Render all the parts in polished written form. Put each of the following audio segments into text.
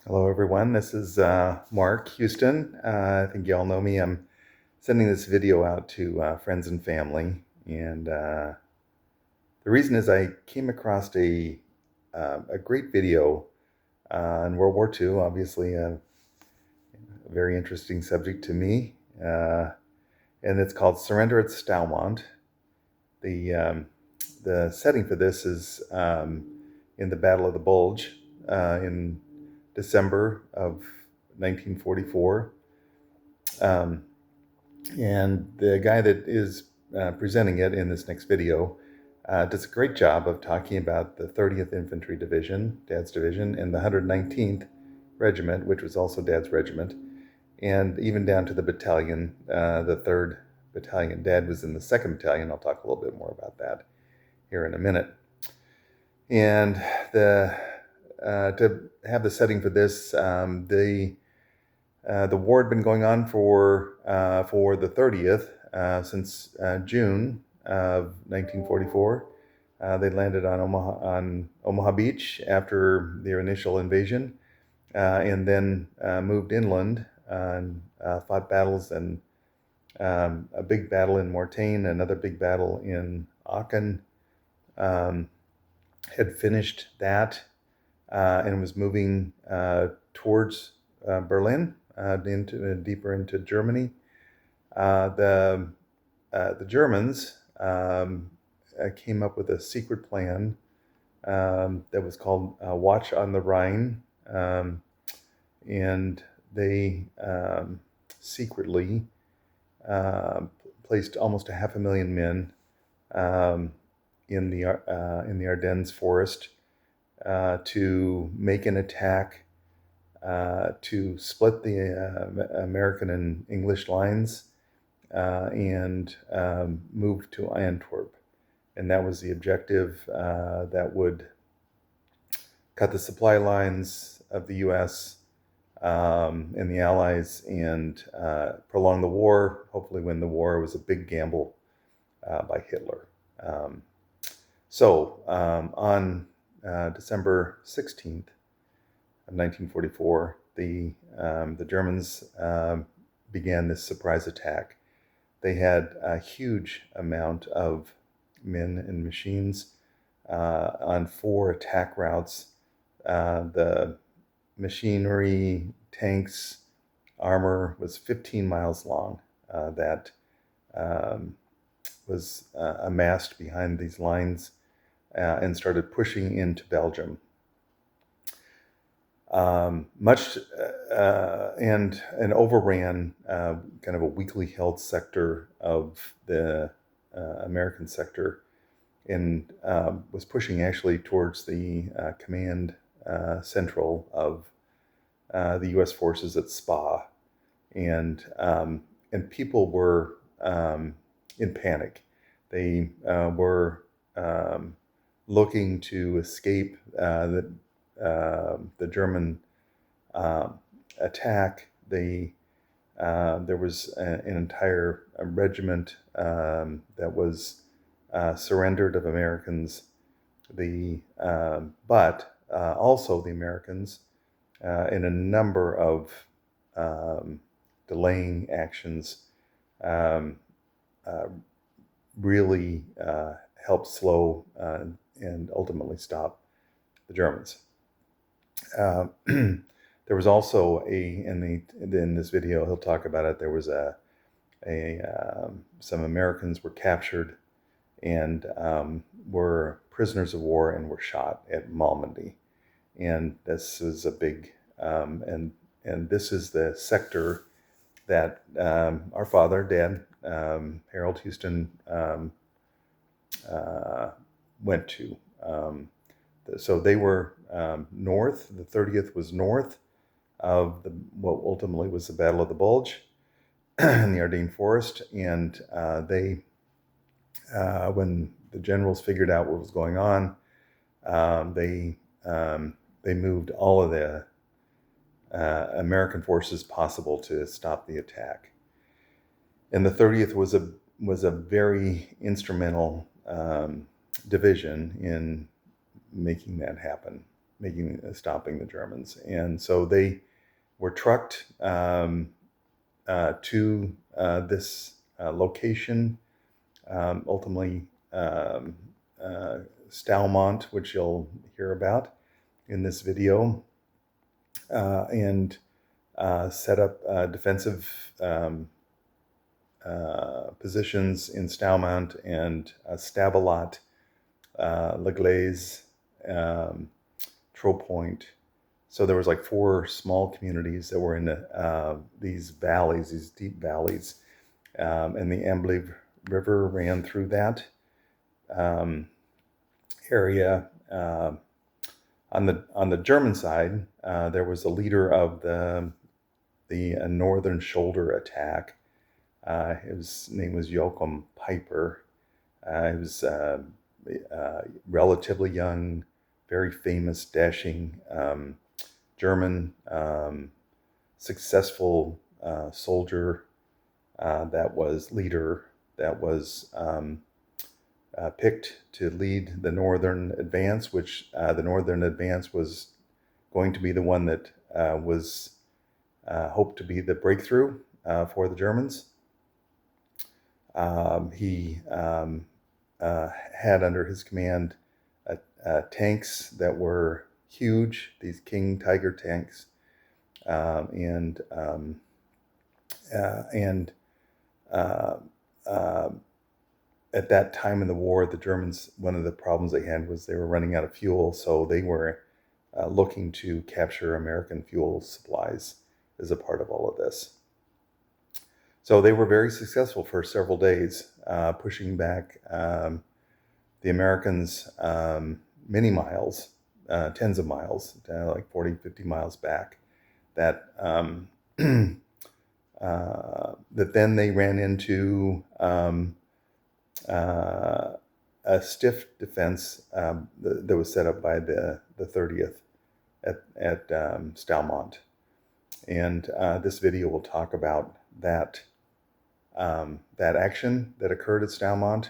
Hello, everyone. This is Mark Houston. I think you all know me. I'm sending this video out to friends and family. And the reason is I came across a great video in World War II, obviously a very interesting subject to me. And it's called Surrender at Stoumont. The, um, the setting for this is in the Battle of the Bulge in December of 1944. Um, and the guy that is presenting it in this next video does a great job of talking about the 30th Infantry Division, Dad's division, and the 119th Regiment, which was also Dad's regiment, and even down to the battalion, the 3rd Battalion. Dad was in the 2nd Battalion. I'll talk a little bit more about that here in a minute. And to have the setting for this, the war had been going on for the 30th since June of 1944. They landed on Omaha Beach after their initial invasion, and then moved inland and fought battles, and a big battle in Mortain, another big battle in Aachen. Um, had finished that and was moving towards Berlin, deeper into Germany. The Germans came up with a secret plan that was called Watch on the Rhine, and they secretly placed almost 500,000 men um, in the Ardennes forest to make an attack to split the American and English lines and move to Antwerp. And that was the objective that would cut the supply lines of the U.S. And the Allies and prolong the war, hopefully win the war. It was a big gamble by Hitler. Um, on December 16th of 1944, the Germans began this surprise attack. They had a huge amount of men and machines on 4 attack routes. The machinery, tanks, armor was 15 miles long that um, was amassed behind these lines and started pushing into Belgium. And overran kind of a weakly held sector of the American sector, and was pushing actually towards the command central of the U.S. forces at Spa, and people were in panic. They were looking to escape the German attack. There was an entire regiment that was surrendered of Americans. But also the Americans in a number of delaying actions um, uh, really helped slow and ultimately stop the Germans. There was also in this video he'll talk about it. There was some Americans were captured and were prisoners of war and were shot at Malmedy. And this is a big and this is the sector that our father, Dad, Harold Houston, went to. So they were north. The 30th was north of what ultimately was the Battle of the Bulge in the Ardennes Forest, and when the generals figured out what was going on, um, they they moved all of the American forces possible to stop the attack. And the 30th was a very instrumental division in making that happen. stopping the Germans. And so they were trucked to this location, ultimately Stoumont, which you'll hear about in this video, and set up defensive positions in Stoumont and Stavelot, L'Église, Tropoint. So there was like 4 small communities that were in these valleys, these deep valleys, and the Amblève River ran through that area. On the German side, there was a leader of the Northern Shoulder attack. His name was Joachim Peiper. He was relatively young, very famous, dashing German, successful soldier that was picked to lead the Northern Advance, which the Northern Advance was going to be the one that was hoped to be the breakthrough for the Germans. He had under his command tanks that were huge, these King Tiger tanks, and at that time in the war, the Germans, one of the problems they had was they were running out of fuel, so they were looking to capture American fuel supplies as a part of all of this. So they were very successful for several days, pushing back the Americans many miles, tens of miles, like 40, 50 miles back, that that then they ran into a stiff defense that was set up by the 30th at Stoumont. And this video will talk about that action that occurred at Stoumont,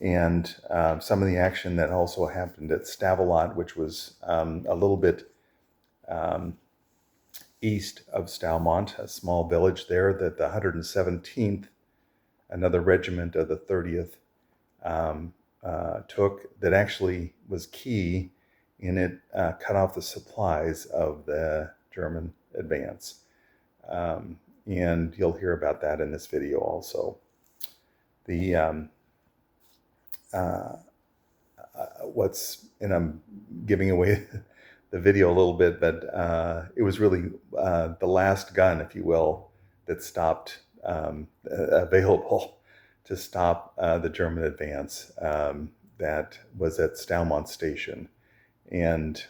and some of the action that also happened at Stavelot, which was a little bit east of Stoumont, a small village there that the 117th, another regiment of the 30th, took, that actually was key in it, cut off the supplies of the German advance. And you'll hear about that in this video also. The and I'm giving away the video a little bit, but it was really the last gun, if you will, that stopped, available to stop the German advance that was at Stoumont Station. And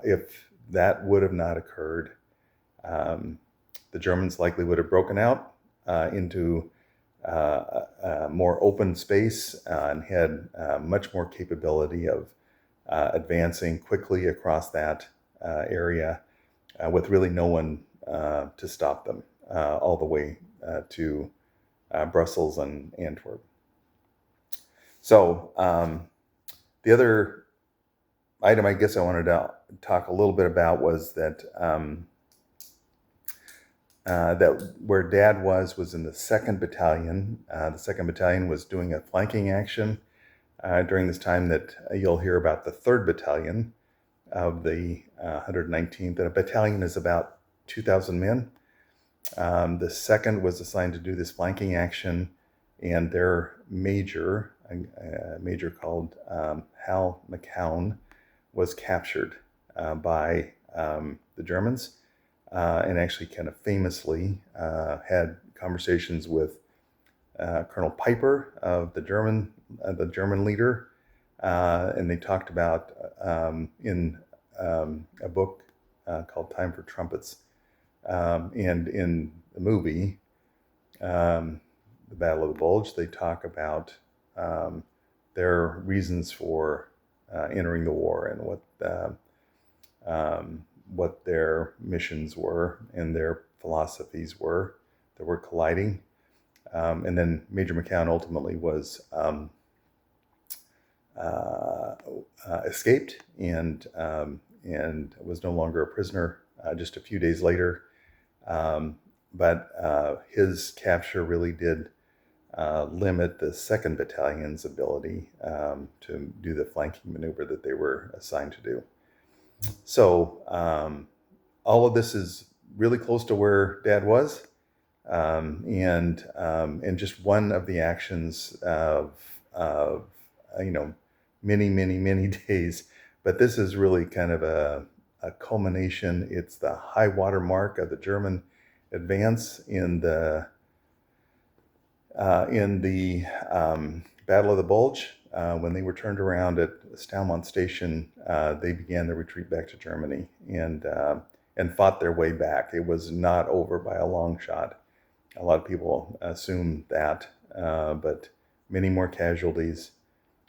if that would have not occurred, the Germans likely would have broken out into more open space and had much more capability of advancing quickly across that area with really no one to stop them all the way to Brussels and Antwerp. So the other item I guess I wanted to talk a little bit about was that that where Dad was in the 2nd Battalion. The 2nd Battalion was doing a flanking action during this time that you'll hear about the 3rd Battalion of the 119th. And a battalion is about 2,000 men. The 2nd was assigned to do this flanking action, and their major, a major called Hal McCown, was captured by the Germans. And actually kind of famously had conversations with Colonel Peiper of the German leader, and they talked about in a book called Time for Trumpets, and in the movie The Battle of the Bulge, they talk about their reasons for entering the war and what their missions were and their philosophies were that were colliding. And then Major McCown ultimately was escaped and and was no longer a prisoner just a few days later. But his capture really did limit the 2nd Battalion's ability to do the flanking maneuver that they were assigned to do. So all of this is really close to where Dad was, and just one of the actions of many days. But this is really kind of a culmination. It's the high water mark of the German advance in the Battle of the Bulge. When they were turned around at Stoumont Station, they began their retreat back to Germany and fought their way back. It was not over by a long shot. A lot of people assume that, but many more casualties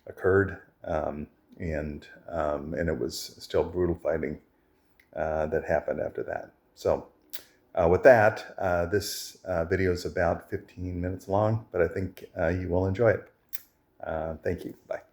occurred, and it was still brutal fighting that happened after that. So with that, this video is about 15 minutes long, but I think you will enjoy it. Thank you. Bye.